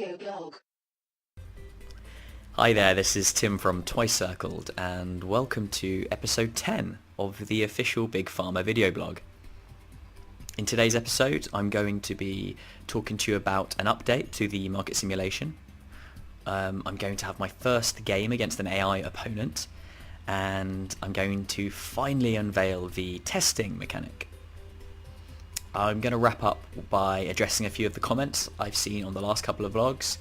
video blog. Hi there, this is Tim from Twice Circled, and welcome to episode 10 of the official Big Pharma video blog. In today's episode, I'm going to be talking to you about an update to the market simulation. I'm going to have my first game against an AI opponent, and I'm going to finally unveil the testing mechanic. I'm going to wrap up by addressing a few of the comments I've seen on the last couple of vlogs,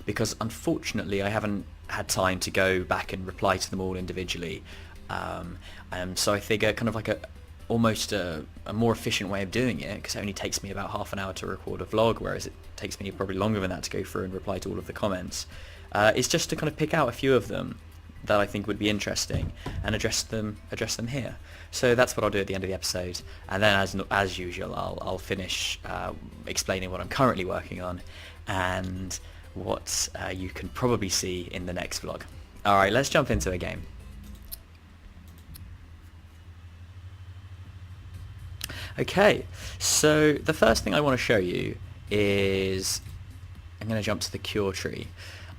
because unfortunately I haven't had time to go back and reply to them all individually. So I figure kind of like almost a more efficient way of doing it, because it only takes me about half an hour to record a vlog, whereas it takes me probably longer than that to go through and reply to all of the comments, is just to kind of pick out a few of them that I think would be interesting and address them here. So that's what I'll do at the end of the episode, and then as usual I'll finish explaining what I'm currently working on and what you can probably see in the next vlog. Alright, let's jump into a game. Okay, so the first thing I want to show you is, I'm going to jump to the cure tree.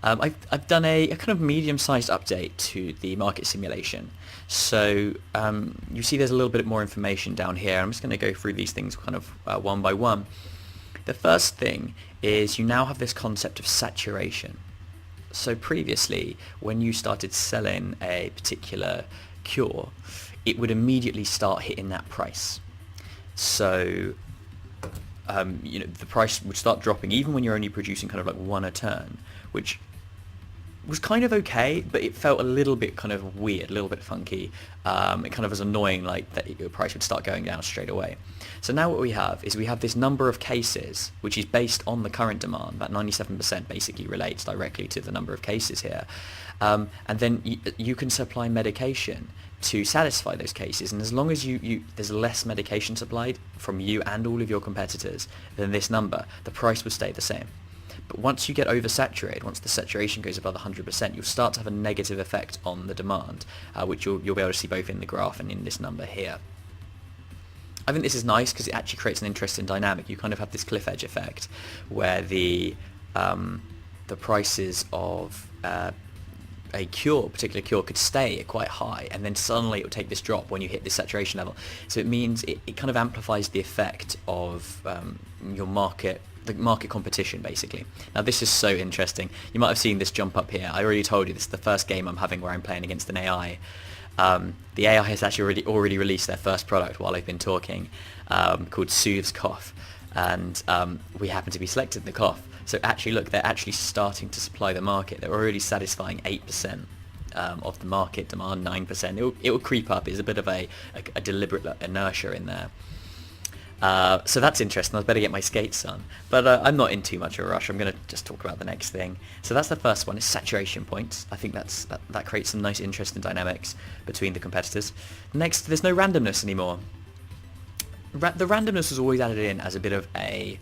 I've done a kind of medium-sized update to the market simulation. So you see there's a little bit more information down here. I'm just going to go through these things kind of one by one. The first thing is you now have this concept of saturation. So previously, when you started selling a particular cure, it would immediately start hitting that price. So the price would start dropping even when you're only producing kind of like one a turn, which was kind of okay, but it felt a little bit kind of weird, a little bit funky. It kind of was annoying, like that your price would start going down straight away. So now what we have is we have this number of cases, which is based on the current demand. That 97% basically relates directly to the number of cases here. And then you can supply medication to satisfy those cases, and as long as there's less medication supplied from you and all of your competitors than this number, the price will stay the same. But once you get oversaturated, once the saturation goes above 100%, you'll start to have a negative effect on the demand, which you'll be able to see both in the graph and in this number here. I think this is nice because it actually creates an interesting dynamic. You kind of have this cliff edge effect where the prices of a particular cure could stay quite high, and then suddenly it will take this drop when you hit this saturation level. So it means it kind of amplifies the effect of the market competition, basically. Now this is so interesting. You might have seen this jump up here. I already told you this is the first game I'm having where I'm playing against an AI. The AI has actually already released their first product while I've been talking, called Soothes Cough, and we happen to be selected in the cough. So actually look, they're actually starting to supply the market. They're already satisfying 8% of the market demand, 9%. It will creep up. There's a bit of a deliberate inertia in there. So that's interesting. I'd better get my skates on. But I'm not in too much of a rush. I'm going to just talk about the next thing. So that's the first one, is saturation points. I think that creates some nice interesting dynamics between the competitors. Next, there's no randomness anymore. The randomness was always added in as a bit of a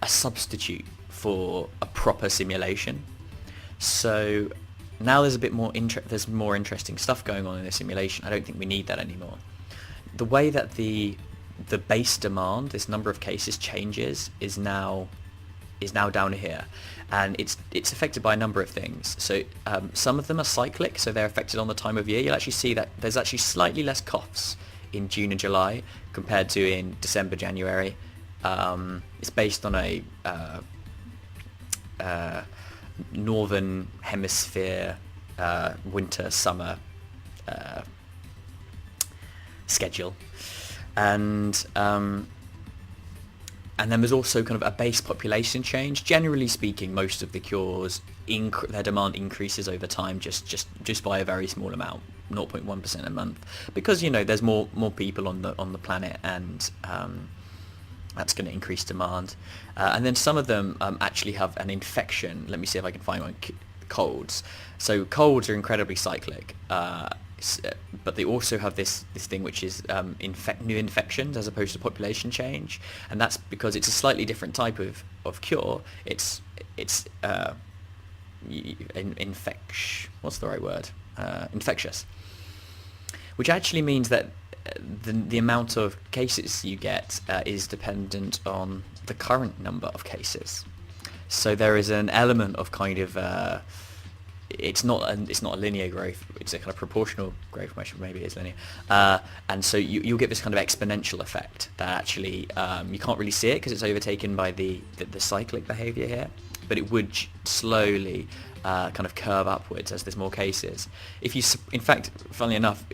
substitute for a proper simulation. So now there's a bit more there's more interesting stuff going on in the simulation. I don't think we need that anymore. The way that the base demand, this number of cases, changes is now down here, and it's affected by a number of things. So some of them are cyclic, so they're affected on the time of year. You'll actually see that there's actually slightly less coughs in June and July compared to in December, January. It's based on a northern hemisphere winter summer schedule, and then there's also kind of a base population change. Generally speaking, most of the cures their demand increases over time just by a very small amount, 0.1% a month, because there's more people on the planet, and that's going to increase demand. And then some of them actually have an infection. Let me see if I can find one. Colds. So colds are incredibly cyclic, but they also have this thing which is new infections as opposed to population change, and that's because it's a slightly different type of cure. It's what's the right word? Infectious, which actually means that the amount of cases you get is dependent on the current number of cases. So there is an element of kind of it's not a linear growth. It's a kind of proportional growth. Maybe it is linear, and so you'll get this kind of exponential effect that actually you can't really see it because it's overtaken by the cyclic behavior here, but it would slowly kind of curve upwards as there's more cases. If you, in fact, funnily enough,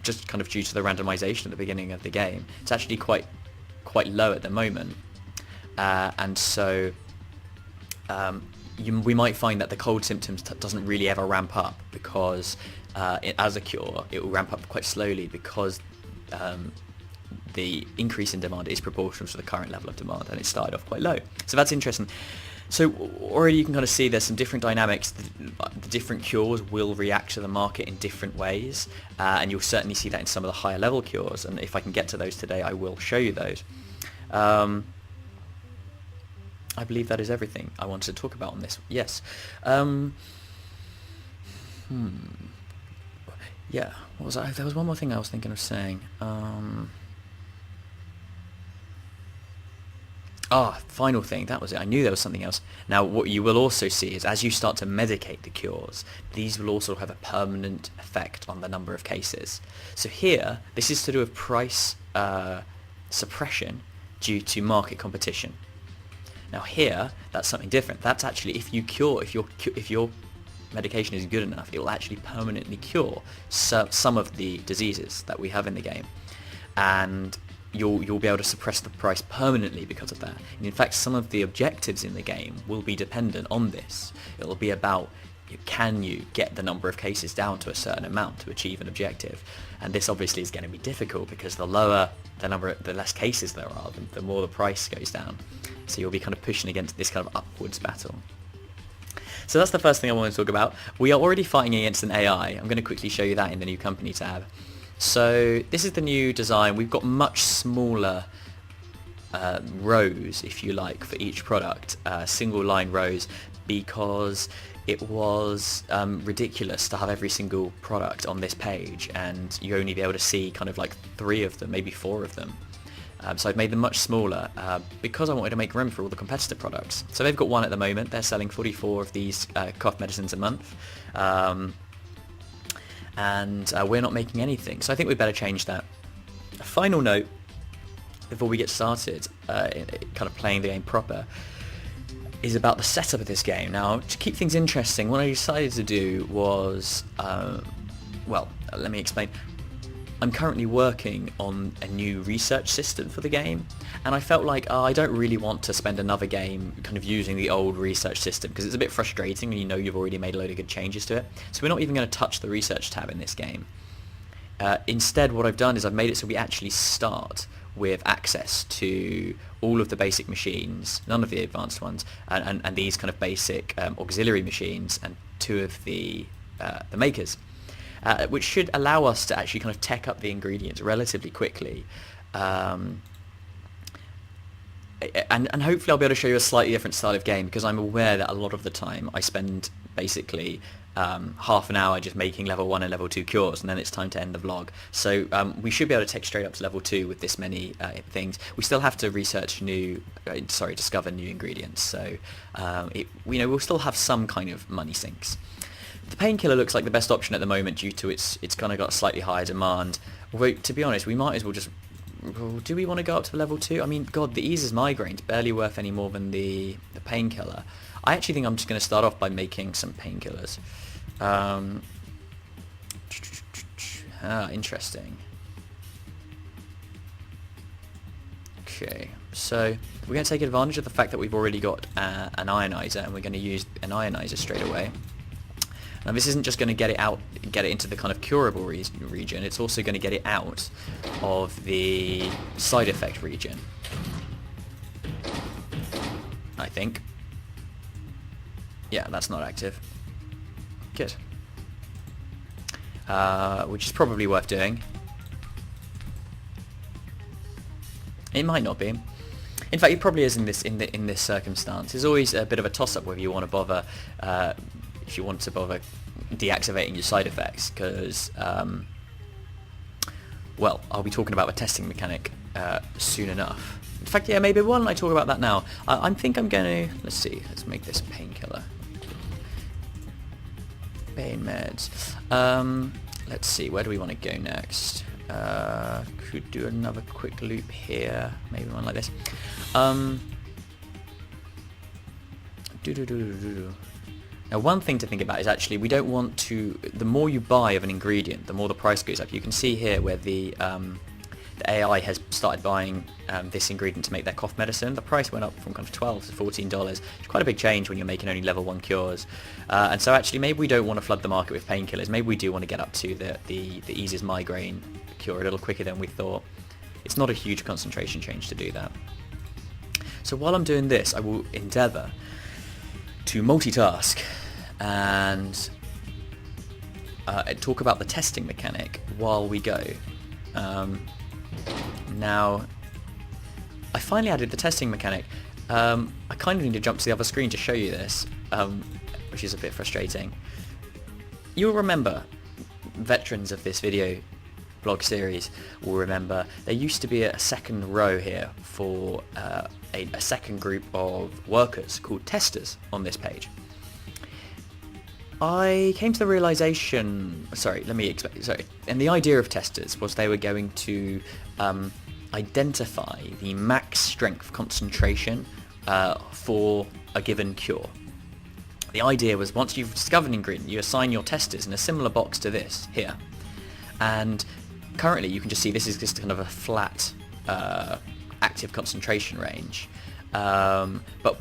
just kind of due to the randomization at the beginning of the game, it's actually quite low at the moment, and so. We might find that the cold symptoms doesn't really ever ramp up because as a cure it will ramp up quite slowly because the increase in demand is proportional to the current level of demand, and it started off quite low. So that's interesting. So already you can kind of see there's some different dynamics. The different cures will react to the market in different ways, and you'll certainly see that in some of the higher level cures, and if I can get to those today I will show you those. I believe that is everything I wanted to talk about on this. Yes. Yeah. What was I? There was one more thing I was thinking of saying. Final thing. That was it. I knew there was something else. Now, what you will also see is as you start to medicate the cures, these will also have a permanent effect on the number of cases. So here, this is to do with price suppression due to market competition. Now here, that's something different. That's actually if your medication is good enough, it will actually permanently cure some of the diseases that we have in the game, and you'll be able to suppress the price permanently because of that. And in fact, some of the objectives in the game will be dependent on this. It will be about can you get the number of cases down to a certain amount to achieve an objective, and this obviously is going to be difficult because the lower the less cases there are, the more the price goes down. So you'll be kind of pushing against this kind of upwards battle. So that's the first thing I want to talk about. We are already fighting against an AI. I'm going to quickly show you that in the new company tab. So this is the new design. We've got much smaller rows, if you like, for each product, single line rows, because it was ridiculous to have every single product on this page and you only be able to see kind of like 3 of them, maybe 4 of them. So I've made them much smaller because I wanted to make room for all the competitor products. So they've got one at the moment. They're selling 44 of these cough medicines a month. And we're not making anything. So I think we'd better change that. A final note before we get started, kind of playing the game proper, is about the setup of this game. Now, to keep things interesting, what I decided to do was, well, let me explain. I'm currently working on a new research system for the game, and I felt like I don't really want to spend another game kind of using the old research system because it's a bit frustrating when you know you've already made a load of good changes to it. So we're not even going to touch the research tab in this game. Instead, what I've done is I've made it so we actually start with access to all of the basic machines, none of the advanced ones, and these kind of basic auxiliary machines and 2 of the makers. Which should allow us to actually kind of tech up the ingredients relatively quickly. And hopefully I'll be able to show you a slightly different style of game because I'm aware that a lot of the time I spend basically half an hour just making level 1 and level 2 cures, and then it's time to end the vlog. So we should be able to take straight up to level 2 with this many things. We still have to discover new ingredients. So we'll still have some kind of money sinks. The painkiller looks like the best option at the moment due to it's kind of got a slightly higher demand. Although, to be honest, we might as well just... Do we want to go up to level 2? I mean, God, the eases migraine's barely worth any more than the painkiller. I actually think I'm just going to start off by making some painkillers. Interesting. Okay, so we're going to take advantage of the fact that we've already got an ionizer, and we're going to use an ionizer straight away. Now this isn't just going to get it into the kind of curable region, it's also going to get it out of the side effect region, I think. Yeah, that's not active. Good. Which is probably worth doing. It might not be. In fact, it probably is in this circumstance. There's always a bit of a toss-up whether you want to bother deactivating your side effects, because well, I'll be talking about the testing mechanic soon enough. fact, yeah, maybe why don't I talk about that now? I think I'm going to... Let's see. Let's make this painkiller. Pain meds. Let's see. Where do we want to go next? Could do another quick loop here. Maybe one like this. Now, one thing to think about is actually we don't want to... The more you buy of an ingredient, the more the price goes up. You can see here where the AI has started buying this ingredient to make their cough medicine. The price went up from kind of $12 to $14. It's quite a big change when you're making only level 1 cures. And so actually maybe we don't want to flood the market with painkillers. Maybe we do want to get up to the easiest migraine cure a little quicker than we thought. It's not a huge concentration change to do that. So while I'm doing this, I will endeavour to multitask and talk about the testing mechanic while we go. Now, I finally added the testing mechanic. I kind of need to jump to the other screen to show you this, which is a bit frustrating. You'll remember, veterans of this video blog series will remember, there used to be a second row here for a second group of workers called testers on this page. I came to the realization, and the idea of testers was they were going to identify the max strength concentration for a given cure. The idea was once you've discovered an ingredient, you assign your testers in a similar box to this here. And currently you can just see this is just kind of a flat active concentration range. But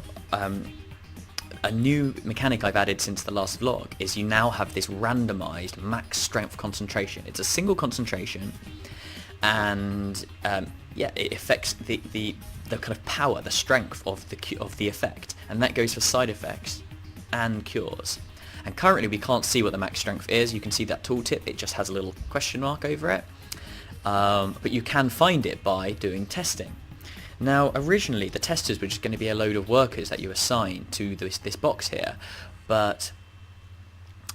a new mechanic I've added since the last vlog is you now have this randomized max strength concentration. It's a single concentration, and yeah, it affects the kind of power, the strength of the effect, and that goes for side effects and cures. And currently we can't see what the max strength is. You can see that tooltip, it just has a little question mark over it, but you can find it by doing testing. Now, originally the testers were just going to be a load of workers that you assign to this box here, but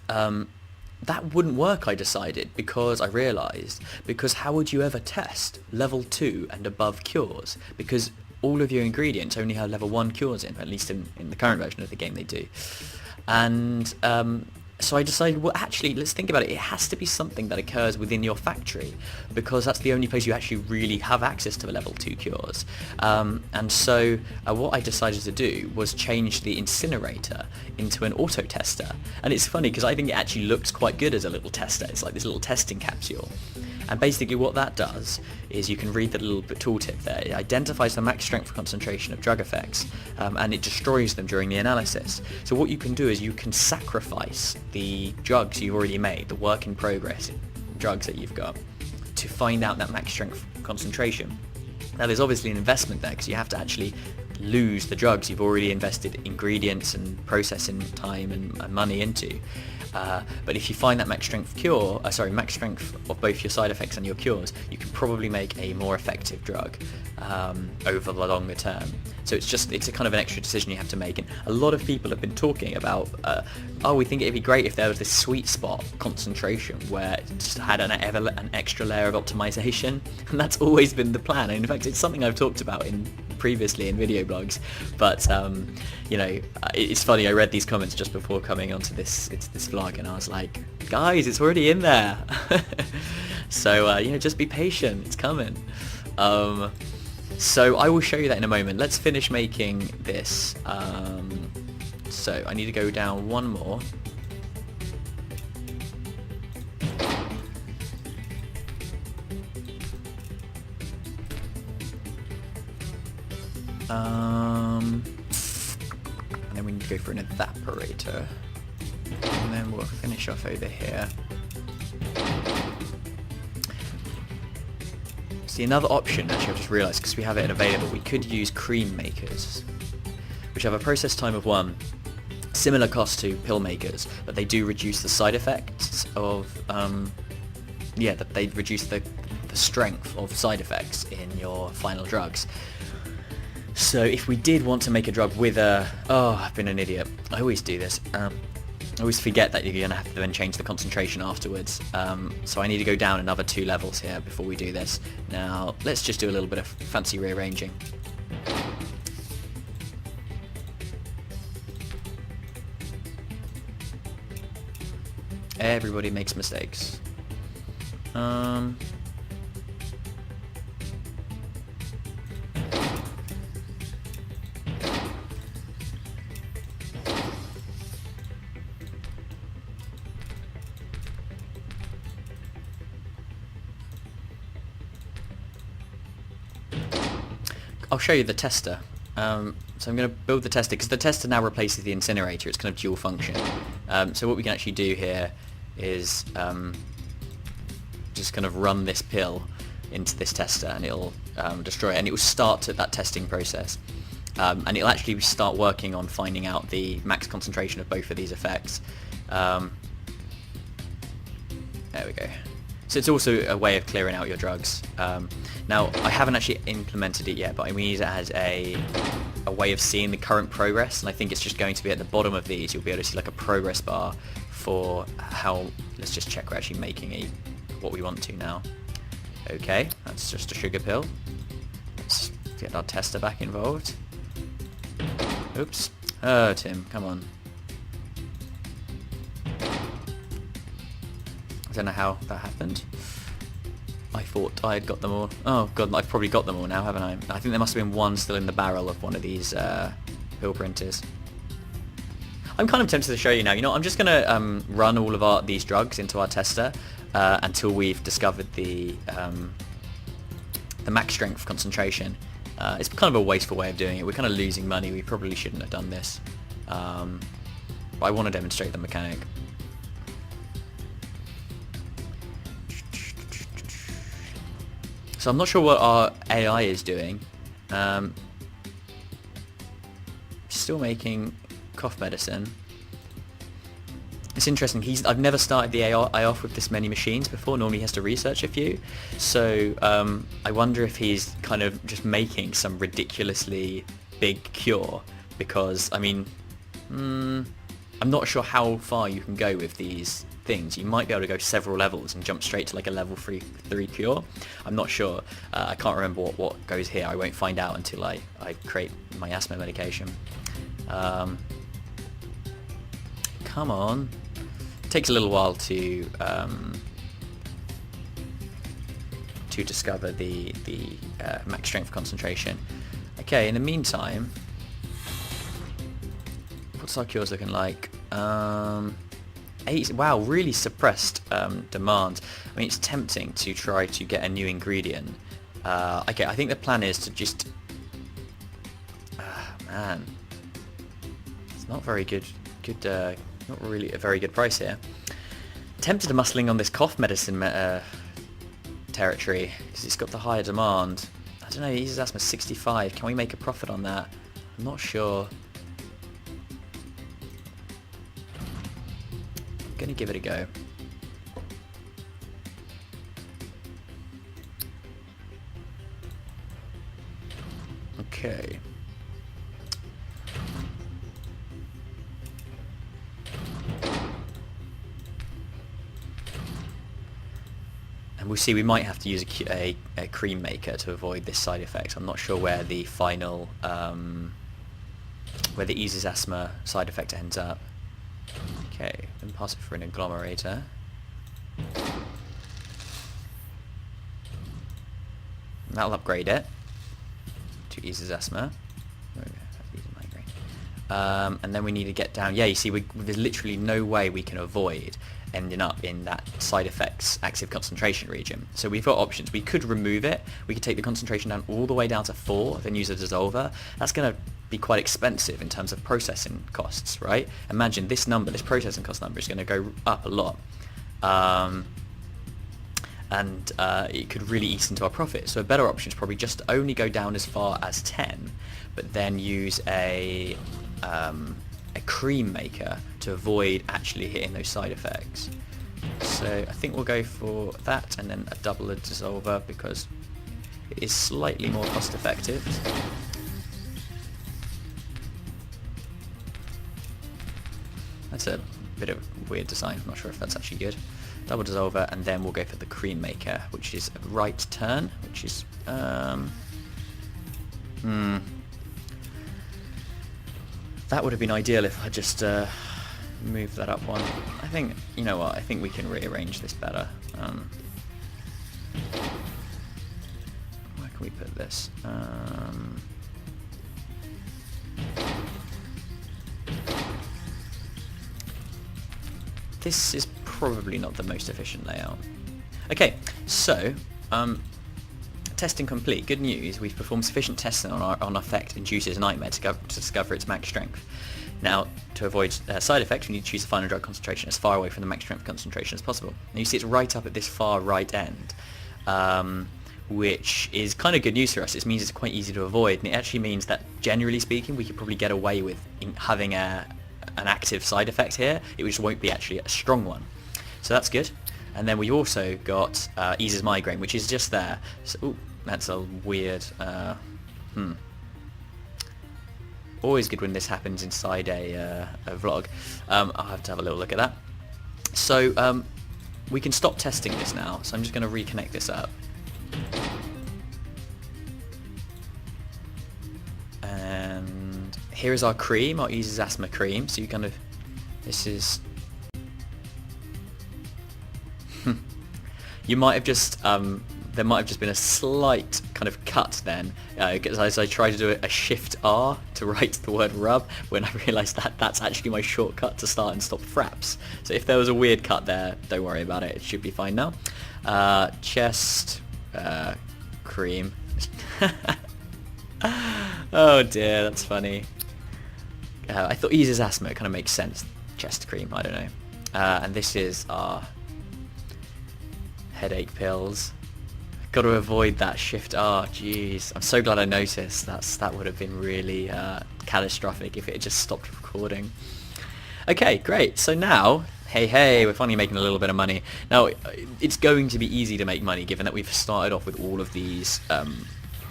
that wouldn't work, I decided, because I realised, because how would you ever test level 2 and above cures? Because all of your ingredients only have level 1 cures in, at least in the current version of the game they do. And so I decided, well, actually, let's think about it. It has to be something that occurs within your factory, because that's the only place you actually really have access to the level 2 cures. And so what I decided to do was change the incinerator into an auto tester. And it's funny because I think it actually looks quite good as a little tester. It's like this little testing capsule. And basically what that does is, you can read the little tooltip there. It identifies the max strength concentration of drug effects, and it destroys them during the analysis. So what you can do is you can sacrifice the drugs you've already made, the work in progress drugs that you've got, to find out that max strength concentration. Now there's obviously an investment there, because you have to actually lose the drugs you've already invested ingredients and processing time and money into. But if you find that max strength max strength of both your side effects and your cures, you can probably make a more effective drug over the longer term. So it's a kind of an extra decision you have to make. And a lot of people have been talking about, we think it'd be great if there was this sweet spot concentration where it just had an extra layer of optimization, and that's always been the plan. And in fact, it's something I've talked about previously in video blogs, but you know, it's funny, I read these comments just before coming onto this vlog, and I was like, guys, it's already in there. So you know, just be patient, it's coming. So I will show you that in a moment. Let's finish making this. So I need to go down one more. And then we need to go for an evaporator, and then we'll finish off over here. See, another option, actually I've just realised, because we have it available, we could use cream makers, which have a process time of 1, similar cost to pill makers, but they do reduce the side effects of, they reduce the strength of side effects in your final drugs. So if we did want to make a drug with I've been an idiot. I always do this. I always forget that you're going to have to then change the concentration afterwards. So I need to go down another 2 levels here before we do this. Now, let's just do a little bit of fancy rearranging. Everybody makes mistakes. I'll show you the tester. So I'm going to build the tester, because the tester now replaces the incinerator. It's kind of dual function. So what we can actually do here is just kind of run this pill into this tester, and it'll destroy it, and it will start that testing process. And it'll actually start working on finding out the max concentration of both of these effects. There we go. So it's also a way of clearing out your drugs. Now, I haven't actually implemented it yet, but we need it as a way of seeing the current progress, and I think it's just going to be at the bottom of these. You'll be able to see like a progress bar for how. Let's just check we're actually making what we want to now. Okay, that's just a sugar pill. Let's get our tester back involved. Oops. Oh, Tim, come on. I don't know how that happened. I thought I had got them all. Oh god, I've probably got them all now, haven't I? I think there must have been one still in the barrel of one of these pill printers. I'm kind of tempted to show you now. You know, I'm just going to run all of these drugs into our tester until we've discovered the max strength concentration. It's kind of a wasteful way of doing it. We're kind of losing money. We probably shouldn't have done this. But I want to demonstrate the mechanic. So I'm not sure what our AI is doing. Still making cough medicine. It's interesting. I've never started the AI off with this many machines before. Normally he has to research a few. So I wonder if he's kind of just making some ridiculously big cure, because I mean, I'm not sure how far you can go with these things. You might be able to go several levels and jump straight to like a level 3 cure. I'm not sure. I can't remember what goes here. I won't find out until I create my asthma medication. Come on. It takes a little while to discover the max strength concentration. Okay, in the meantime, what's our cures looking like? 8, wow, really suppressed demand. I mean, it's tempting to try to get a new ingredient. Okay, I think the plan is to just... man. It's not very good, not really a very good price here. Tempted to muscling on this cough medicine territory, because it's got the higher demand. I don't know, eases asthma 65. Can we make a profit on that? I'm not sure. Gonna give it a go. Okay. And we'll see, we might have to use a cream maker to avoid this side effect. I'm not sure where the final, where the eases asthma side effect ends up. Okay, then pass it for an agglomerator. That'll upgrade it to eases asthma. And then we need to get down. Yeah, you see, there's literally no way we can avoid ending up in that side effects active concentration region. So we've got options. We could remove it. We could take the concentration down all the way down to 4, then use a dissolver. That's going to be quite expensive in terms of processing costs, right? Imagine this number, this processing cost number is going to go up a lot. And it could really eat into our profit. So a better option is probably just only go down as far as 10, but then use a cream maker to avoid actually hitting those side effects. So I think we'll go for that, and then a double dissolver because it is slightly more cost effective. That's a bit of a weird design. I'm not sure if that's actually good. Double dissolver, and then we'll go for the cream maker, which is a right turn, which is that would have been ideal if I just move that up one. I think, you know what, I think we can rearrange this better. Where can we put this? This is probably not the most efficient layout. Okay, so testing complete. Good news, we've performed sufficient testing on effect induces nightmare to discover its max strength. Now, to avoid side effects, we need to choose the final drug concentration as far away from the max strength concentration as possible. Now you see it's right up at this far right end, which is kind of good news for us. It means it's quite easy to avoid, and it actually means that, generally speaking, we could probably get away with having an active side effect here. It just won't be actually a strong one. So that's good. And then we also got eases migraine, which is just there. So, ooh, that's a weird... Always good when this happens inside a vlog. I'll have to have a little look at that. So we can stop testing this now. So I'm just going to reconnect this up. And here is our cream, our eases asthma cream. So you kind of... This is... You might have just... there might have just been a slight kind of cut then, as I tried to do a Shift R to write the word rub, when I realised that that's actually my shortcut to start and stop fraps. So if there was a weird cut there, don't worry about it, it should be fine now. Chest cream. Oh dear, that's funny. I thought eases asthma, it kind of makes sense. Chest cream, I don't know. And this is our headache pills. Got to avoid that Shift R. Jeez, I'm so glad I noticed. That would have been really catastrophic if it had just stopped recording. Okay, great. So now, hey, we're finally making a little bit of money. Now, it's going to be easy to make money given that we've started off with all of these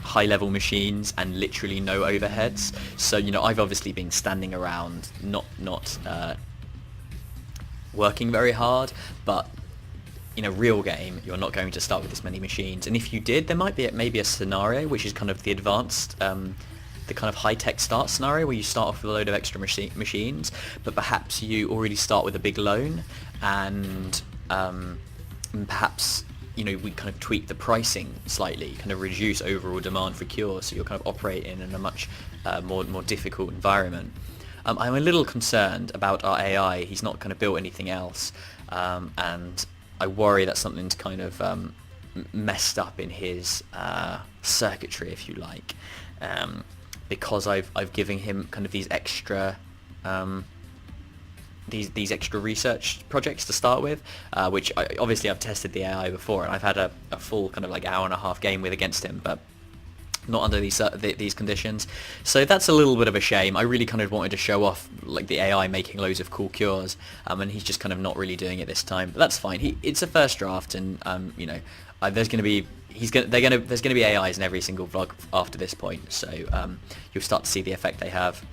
high-level machines and literally no overheads. So, you know, I've obviously been standing around, not working very hard, but in a real game, you're not going to start with this many machines, and if you did, there might be maybe a scenario which is kind of the advanced, the kind of high-tech start scenario where you start off with a load of extra machines, but perhaps you already start with a big loan, and perhaps, you know, we kind of tweak the pricing slightly, kind of reduce overall demand for cures, so you're kind of operating in a much more difficult environment. I'm a little concerned about our AI. He's not kind of built anything else, and I worry that something's kind of messed up in his circuitry, if you like, because I've given him kind of these extra these extra research projects to start with, which obviously I've tested the AI before, and I've had a full kind of like hour and a half game with against him, but not under these conditions. So that's a little bit of a shame. I really kind of wanted to show off like the AI making loads of cool cures, and he's just kind of not really doing it this time. But that's fine. It's a first draft, and you know, there's going to be AIs in every single vlog after this point. So you'll start to see the effect they have.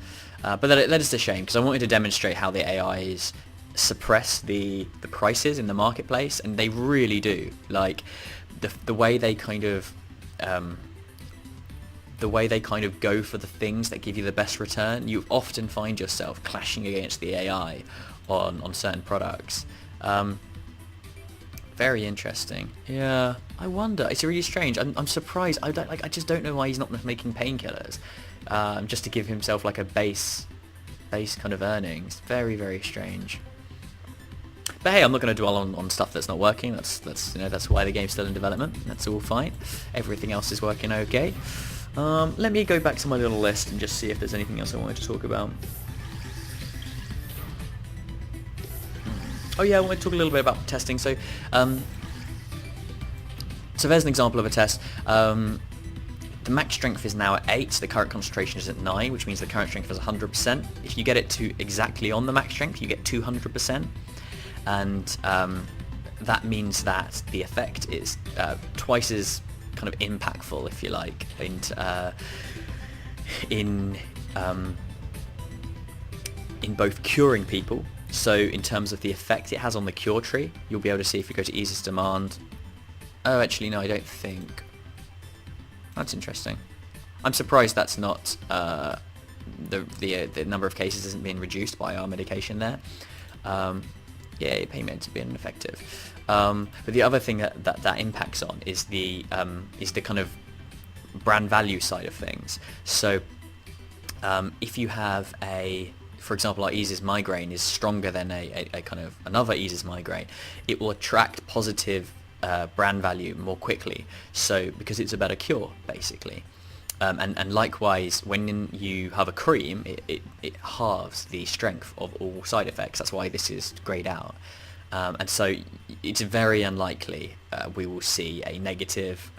But that is a shame, because I wanted to demonstrate how the AIs suppress the prices in the marketplace, and they really do. Like the way they kind of go for the things that give you the best return, you often find yourself clashing against the AI on certain products. Very interesting. Yeah, I wonder. It's really strange. I'm surprised. I just don't know why he's not making painkillers, just to give himself like a base kind of earnings. Very, very strange. But hey, I'm not going to dwell on stuff that's not working. That's why the game's still in development. That's all fine. Everything else is working okay. Let me go back to my little list and just see if there's anything else I wanted to talk about. Oh yeah, I want to talk a little bit about testing. So there's an example of a test. The max strength is now at 8, the current concentration is at 9, which means the current strength is 100%. If you get it to exactly on the max strength, you get 200%. And that means that the effect is twice as kind of impactful, if you like, in both curing people. So in terms of the effect it has on the cure tree, you'll be able to see if you go to easiest demand. Oh, actually no, I don't think. That's interesting. I'm surprised that's not the number of cases isn't being reduced by our medication there. Yeah, payment to be ineffective. But the other thing that impacts on is the kind of brand value side of things. So if you have for example, our eases migraine is stronger than a kind of another eases migraine, it will attract positive brand value more quickly. So because it's a better cure, basically. And likewise, when you have a cream, it halves the strength of all side effects. That's why this is grayed out. And so it's very unlikely we will see a negative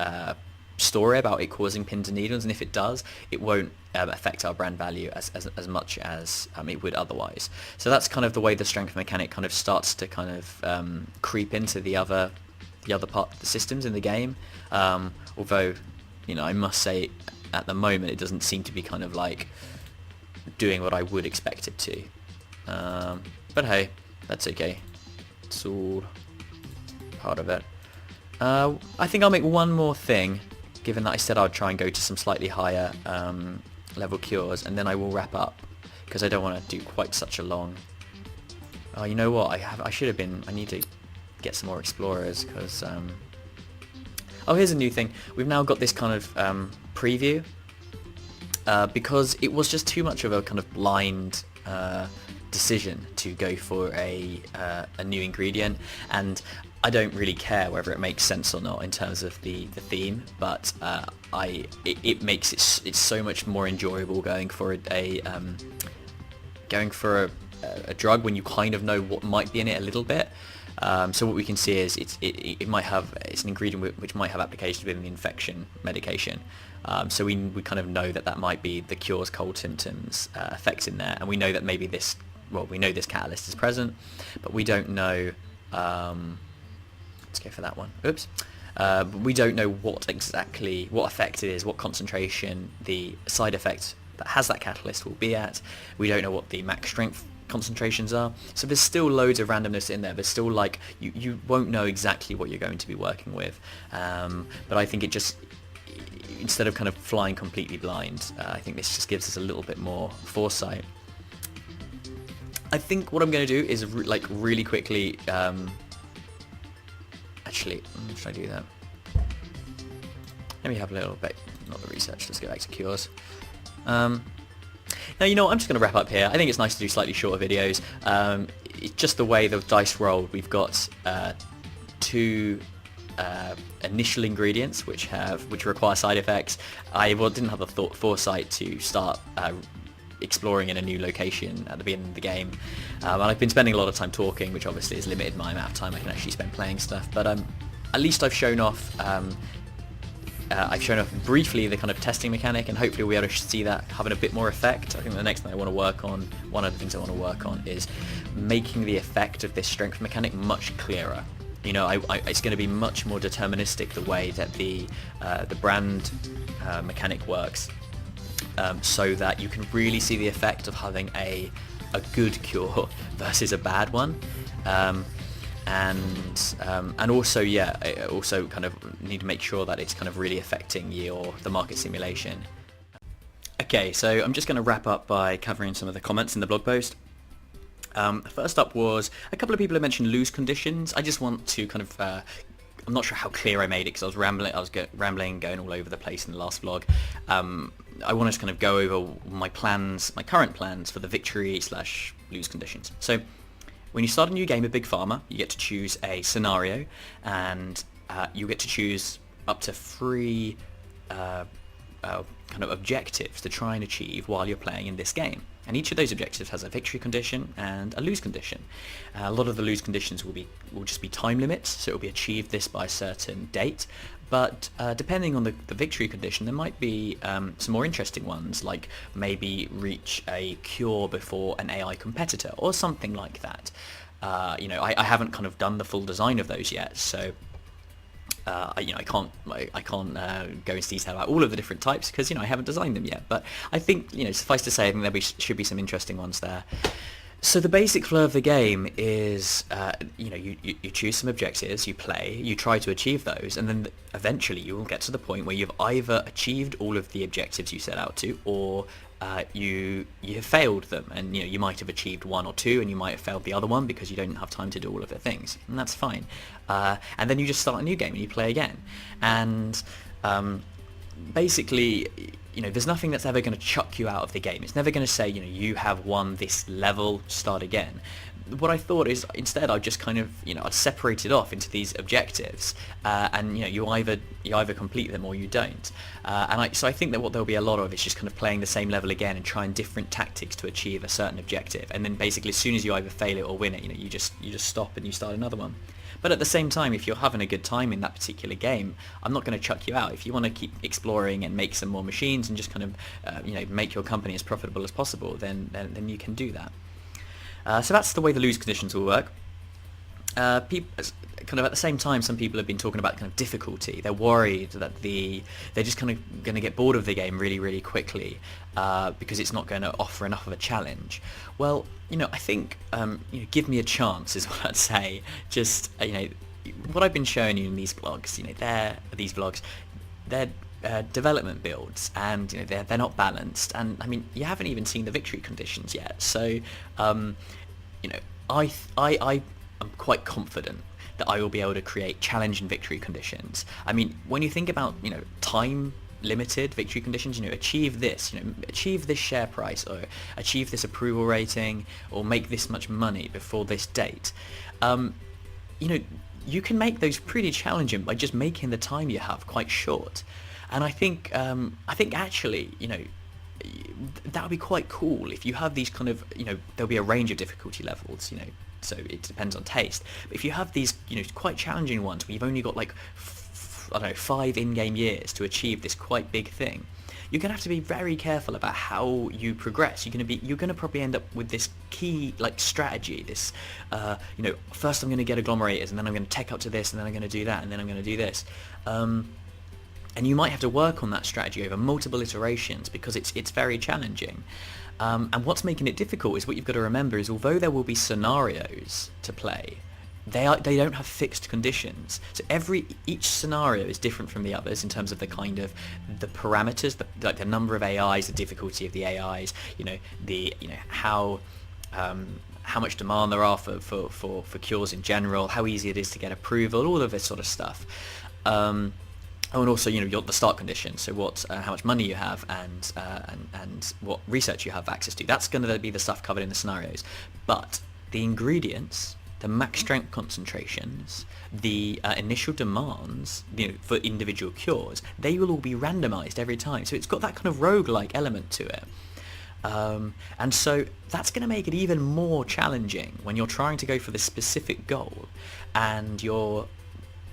story about it causing pins and needles, and if it does, it won't affect our brand value as much as it would otherwise. So that's kind of the way the strength mechanic kind of starts to kind of creep into the other part of the systems in the game. Although, I must say, at the moment, it doesn't seem to be kind of like doing what I would expect it to. But hey, that's okay. It's all part of it. I think I'll make one more thing, given that I said I'd try and go to some slightly higher level cures, and then I will wrap up, because I don't want to do quite such a long... Oh, you know what? I need to get some more explorers, because... Oh, here's a new thing. We've now got this kind of preview, because it was just too much of a kind of blind decision to go for a new ingredient, and I don't really care whether it makes sense or not in terms of the theme, but it makes it's so much more enjoyable going for a drug when you kind of know what might be in it a little bit. So what we can see is it's an ingredient which might have applications within the infection medication. So we kind of know that might be the cures cold symptoms effects in there, and we know that maybe this catalyst is present, but we don't know. Let's go for that one. Oops. We don't know what effect it is, what concentration the side effect that has that catalyst will be at. We don't know what the max strength concentrations are. So there's still loads of randomness in there. There's still like, you won't know exactly what you're going to be working with. But I think it just, instead of kind of flying completely blind, I think this just gives us a little bit more foresight. I think what I'm going to do is really quickly... Actually, should I do that? Let me have a little bit, not the research, let's go back to cures. Now, you know what, I'm just going to wrap up here. I think it's nice to do slightly shorter videos. It's just the way the dice rolled. We've got two initial ingredients which require side effects. I didn't have the foresight to start exploring in a new location at the beginning of the game, and I've been spending a lot of time talking, which obviously has limited my amount of time I can actually spend playing stuff, but at least I've shown off briefly the kind of testing mechanic, and hopefully we'll be able to see that having a bit more effect. I think the next thing I want to work on, one of the things I want to work on, is making the effect of this strength mechanic much clearer. It's going to be much more deterministic the way that the brand mechanic works. So that you can really see the effect of having a good cure versus a bad one, and also also kind of need to make sure that it's kind of really affecting the market simulation. Okay, so I'm just going to wrap up by covering some of the comments in the blog post. First up was a couple of people have mentioned lose conditions. I just want to kind of I'm not sure how clear I made it because I was rambling, going all over the place in the last vlog. I want to kind of go over my current plans for the victory/lose conditions. So when you start a new game of Big Pharma, you get to choose a scenario, and you get to choose up to 3 kind of objectives to try and achieve while you're playing in this game. And each of those objectives has a victory condition and a lose condition. A lot of the lose conditions will just be time limits, so it will be achieved this by a certain date. But depending on the victory condition, there might be some more interesting ones, like maybe reach a cure before an AI competitor or something like that. I haven't kind of done the full design of those yet, so I can't go into detail about all of the different types because I haven't designed them yet. But I think suffice to say, I think there should be some interesting ones there. So the basic flow of the game is, you choose some objectives, you play, you try to achieve those, and then eventually you will get to the point where you've either achieved all of the objectives you set out to, or you have failed them, and you might have achieved one or two, and you might have failed the other one because you don't have time to do all of the things, and that's fine. And then you just start a new game and you play again, and basically, there's nothing that's ever going to chuck you out of the game. It's never going to say, you have won this level, start again. What I thought is, instead, I'd just kind of, I'd separate it off into these objectives, and you either complete them or you don't. So I think that what there'll be a lot of is just kind of playing the same level again and trying different tactics to achieve a certain objective. And then basically, as soon as you either fail it or win it, you just stop and you start another one. But at the same time, if you're having a good time in that particular game, I'm not going to chuck you out. If you want to keep exploring and make some more machines and just kind of make your company as profitable as possible, then you can do that. So that's the way the lose conditions will work. Kind of at the same time, some people have been talking about kind of difficulty. They're worried that they're just kind of going to get bored of the game really, really quickly because it's not going to offer enough of a challenge. Well, I think give me a chance is what I'd say. Just what I've been showing you in these vlogs, they're development builds, and they're not balanced, and I mean you haven't even seen the victory conditions yet. So I'm quite confident that I will be able to create challenge and victory conditions. I mean, when you think about time limited victory conditions, achieve this, achieve this share price, or achieve this approval rating, or make this much money before this date. You can make those pretty challenging by just making the time you have quite short. And I think actually, that would be quite cool if you have these kind of, there'll be a range of difficulty levels, so it depends on taste. But if you have these, quite challenging ones where you've only got like, 5 in-game years to achieve this quite big thing, you're going to have to be very careful about how you progress. You're going to probably end up with this key strategy, this, first I'm going to get agglomerators, and then I'm going to tech up to this, and then I'm going to do that, and then I'm going to do this. And you might have to work on that strategy over multiple iterations because it's very challenging. And what's making it difficult is what you've got to remember is, although there will be scenarios to play, they don't have fixed conditions. So each scenario is different from the others in terms of the kind of the parameters, the number of AIs, the difficulty of the AIs, how much demand there are for cures in general, how easy it is to get approval, all of this sort of stuff. And also, the start conditions. So how much money you have, and what research you have access to. That's going to be the stuff covered in the scenarios. But the ingredients, the max strength concentrations, the initial demands, for individual cures, they will all be randomized every time. So it's got that kind of roguelike element to it. And so that's going to make it even more challenging when you're trying to go for this specific goal, and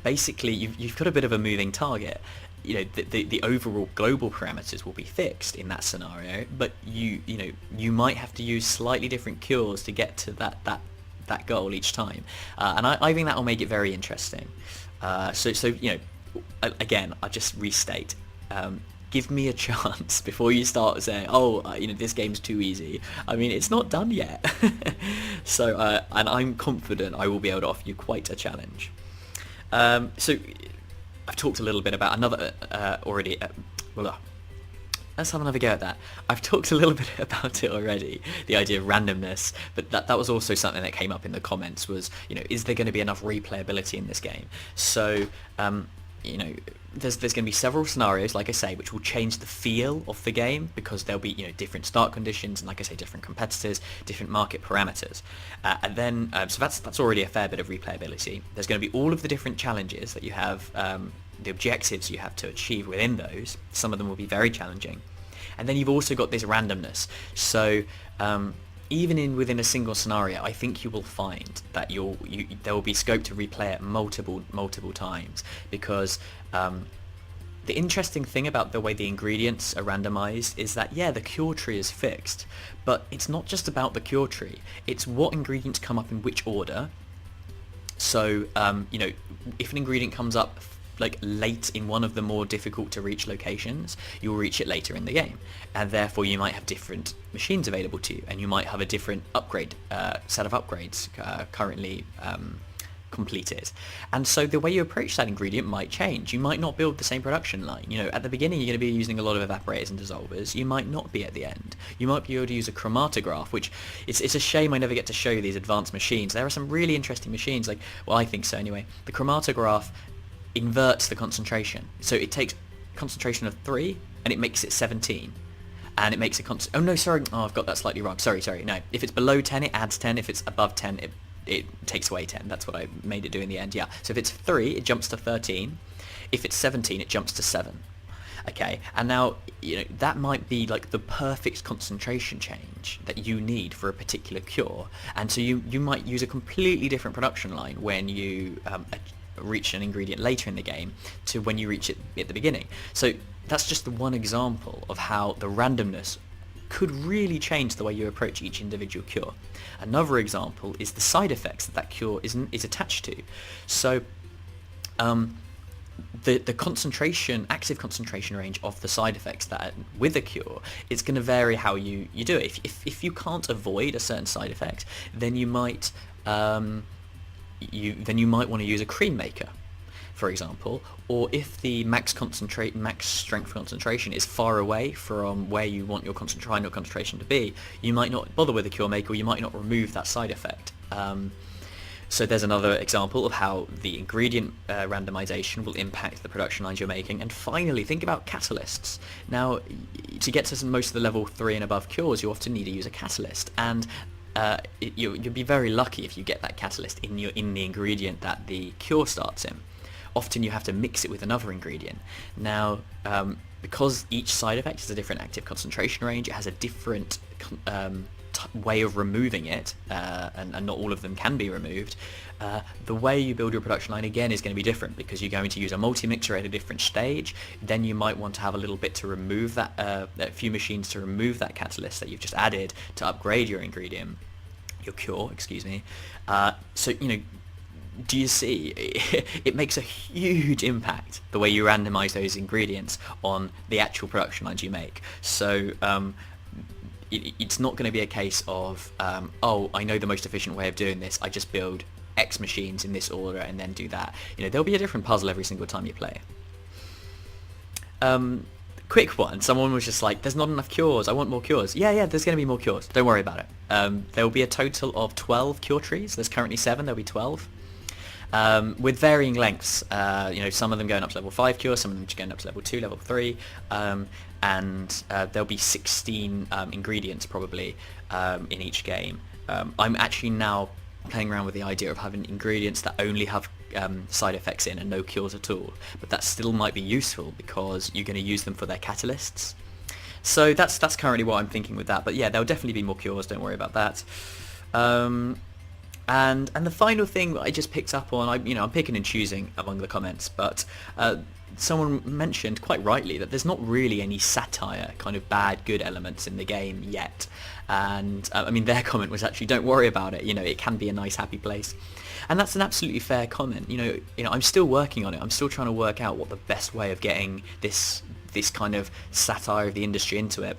basically you've got a bit of a moving target. The overall global parameters will be fixed in that scenario, but you might have to use slightly different cures to get to that goal each time, and I think that will make it very interesting. Again, I just restate, give me a chance before you start saying, this game's too easy. I mean, it's not done yet. So and I'm confident I will be able to offer you quite a challenge. So I've talked a little bit about another already. Let's have another go at that. I've talked a little bit about it already, the idea of randomness, but that was also something that came up in the comments was, is there going to be enough replayability in this game? So, there's going to be several scenarios, like I say, which will change the feel of the game because there'll be, different start conditions and, like I say, different competitors, different market parameters. And then, so that's already a fair bit of replayability. There's going to be all of the different challenges that you have, the objectives you have to achieve within those. Some of them will be very challenging. And then you've also got this randomness. So even within a single scenario, I think you will find that there will be scope to replay it multiple times, because the interesting thing about the way the ingredients are randomized is that, the cure tree is fixed, but it's not just about the cure tree. It's what ingredients come up in which order. So, if an ingredient comes up late in one of the more difficult to reach locations, you'll reach it later in the game, and therefore you might have different machines available to you, and you might have a different upgrade set of upgrades currently complete it. And so the way you approach that ingredient might change. You might not build the same production line. At the beginning you're going to be using a lot of evaporators and dissolvers. You might not be at the end. You might be able to use a chromatograph, which it's a shame I never get to show you these advanced machines. There are some really interesting machines, I think so anyway. The chromatograph inverts the concentration. So it takes concentration of 3 and it makes it 17. And it makes I've got that slightly wrong. Sorry, no. If it's below 10, it adds 10. If it's above 10, it takes away 10. That's what I made it do in the end, yeah. So if it's 3, it jumps to 13. If it's 17, it jumps to 7. Okay, and now, that might be like the perfect concentration change that you need for a particular cure. And so you might use a completely different production line when you reach an ingredient later in the game to when you reach it at the beginning. So that's just the one example of how the randomness could really change the way you approach each individual cure. Another example is the side effects that cure is attached to. So the active concentration range of the side effects that with a cure, it's going to vary how you do it. If you can't avoid a certain side effect, then you might want to use a cream maker, for example, or if the max strength concentration is far away from where you want your concentration to be, you might not bother with a cure maker, or you might not remove that side effect. So there's another example of how the ingredient randomization will impact the production lines you're making. And finally, think about catalysts. Now, to get to most of the level 3 and above cures, you often need to use a catalyst, and you'll be very lucky if you get that catalyst in the ingredient that the cure starts in. Often you have to mix it with another ingredient. Now, because each side effect has a different active concentration range, it has a different way of removing it, and not all of them can be removed. The way you build your production line again is going to be different, because you're going to use a multi-mixer at a different stage. Then you might want to have a little bit to remove that, a few machines to remove that catalyst that you've just added to upgrade your cure, excuse me. So, do you see, it makes a huge impact the way you randomize those ingredients on the actual production lines you make. So it's not going to be a case of, I know the most efficient way of doing this, I just build X machines in this order and then do that. There'll be a different puzzle every single time you play. Quick one, someone was just like, there's not enough cures, I want more cures. Yeah, there's going to be more cures, don't worry about it. There will be a total of 12 cure trees. There's currently 7, there'll be 12. With varying lengths, some of them going up to level 5 cure, some of them going up to level 2, level 3, and there'll be 16 ingredients probably in each game. I'm actually now playing around with the idea of having ingredients that only have side effects in and no cures at all, but that still might be useful because you're going to use them for their catalysts. So that's currently what I'm thinking with that, but yeah, there'll definitely be more cures, don't worry about that. And the final thing that I just picked up on, I'm picking and choosing among the comments, but someone mentioned quite rightly that there's not really any satire, kind of bad, good elements in the game yet. And their comment was actually, don't worry about it, it can be a nice, happy place. And that's an absolutely fair comment. I'm still working on it. I'm still trying to work out what the best way of getting this kind of satire of the industry into it.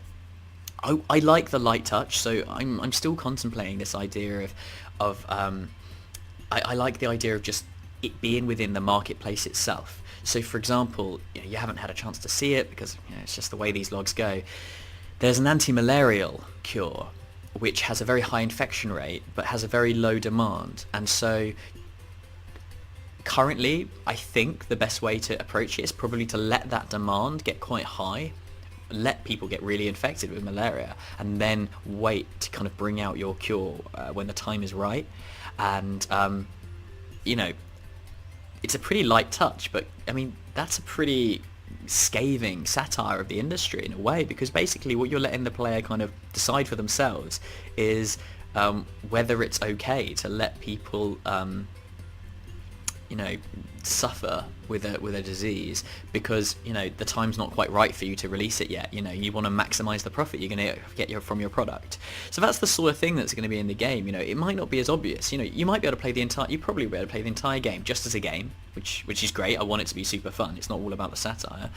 I like the light touch, so I'm still contemplating this idea of I like the idea of just it being within the marketplace itself. So for example, you haven't had a chance to see it because it's just the way these logs go. There's an anti-malarial cure which has a very high infection rate but has a very low demand, and so currently I think the best way to approach it is probably to let that demand get quite high, let people get really infected with malaria, and then wait to kind of bring out your cure when the time is right. And it's a pretty light touch, but that's a pretty scathing satire of the industry in a way, because basically what you're letting the player kind of decide for themselves is whether it's okay to let people suffer with a disease because the time's not quite right for you to release it yet. You want to maximize the profit you're going to get from your product. So that's the sort of thing that's going to be in the game. It might not be as obvious. You might be able to play you probably be able to play the entire game just as a game, which is great. I want it to be super fun. It's not all about the satire.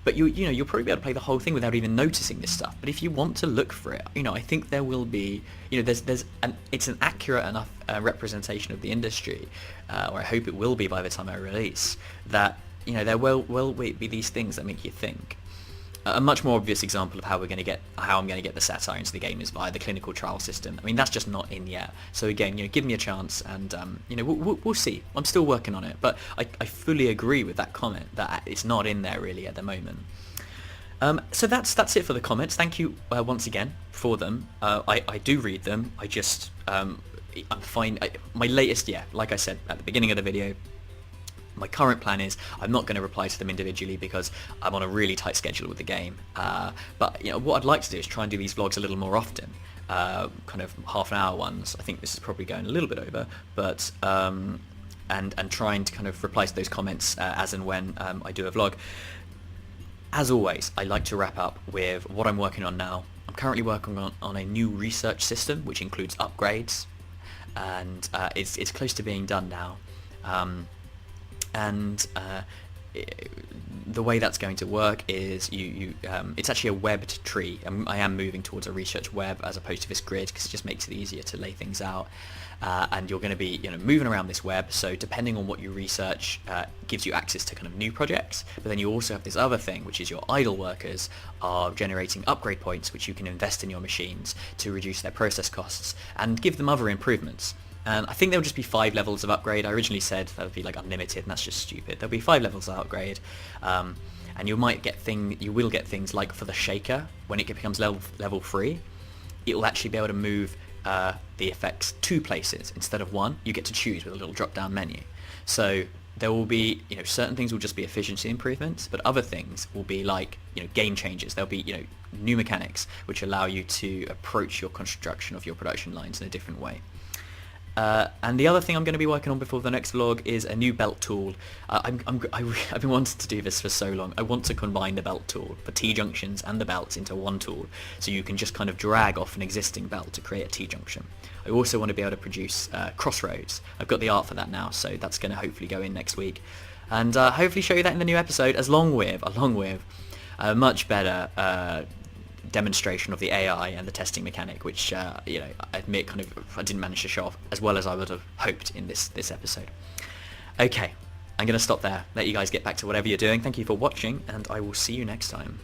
but you know, you'll probably be able to play the whole thing without even noticing this stuff. But if you want to look for it, you know, I think there will be, you know, it's an accurate enough representation of the industry, or I hope it will be by the time I release, that, you know, there will be these things that make you think. A much more obvious example of how I'm going to get the satire into the game is via the clinical trial system. I mean, that's just not in yet. So again, you know, give me a chance, and you know, we'll see. I'm still working on it, but I fully agree with that comment that it's not in there really at the moment. So that's it for the comments. Thank you once again for them. I do read them. I just I'm fine. My latest, like I said at the beginning of the video, my current plan is I'm not going to reply to them individually because I'm on a really tight schedule with the game. But you know, what I'd like to do is try and do these vlogs a little more often, kind of half-an-hour ones. I think this is probably going a little bit over, but and trying to kind of reply to those comments as and when I do a vlog. As always, I like to wrap up with what I'm working on now. I'm currently working on a new research system which includes upgrades, and it's close to being done now. The way that's going to work is it's actually a webbed tree. I am moving towards a research web as opposed to this grid because it just makes it easier to lay things out. And you're going to be, you know, moving around this web. So depending on what you research, gives you access to kind of new projects. But then you also have this other thing, which is your idle workers are generating upgrade points, which you can invest in your machines to reduce their process costs and give them other improvements. And I think there'll just be 5 levels of upgrade. I originally said that would be like unlimited, and that's just stupid. There'll be 5 levels of upgrade, and you will get things like for the shaker, when it becomes level 3, it will actually be able to move the effects 2 places instead of 1. You get to choose with a little drop-down menu. So there will be, you know, certain things will just be efficiency improvements, but other things will be like, you know, game changers. There'll be, you know, new mechanics which allow you to approach your construction of your production lines in a different way. And the other thing I'm going to be working on before the next vlog is a new belt tool. I've been wanting to do this for so long. I want to combine the belt tool for T-junctions and the belts into one tool, so you can just kind of drag off an existing belt to create a T-junction. I also want to be able to produce crossroads. I've got the art for that now, so that's going to hopefully go in next week. And hopefully show you that in the new episode, along with a much better demonstration of the AI and the testing mechanic, which you know, I admit I didn't manage to show off as well as I would have hoped in this episode. Okay, I'm going to stop there, let you guys get back to whatever you're doing. Thank you for watching, and I will see you next time.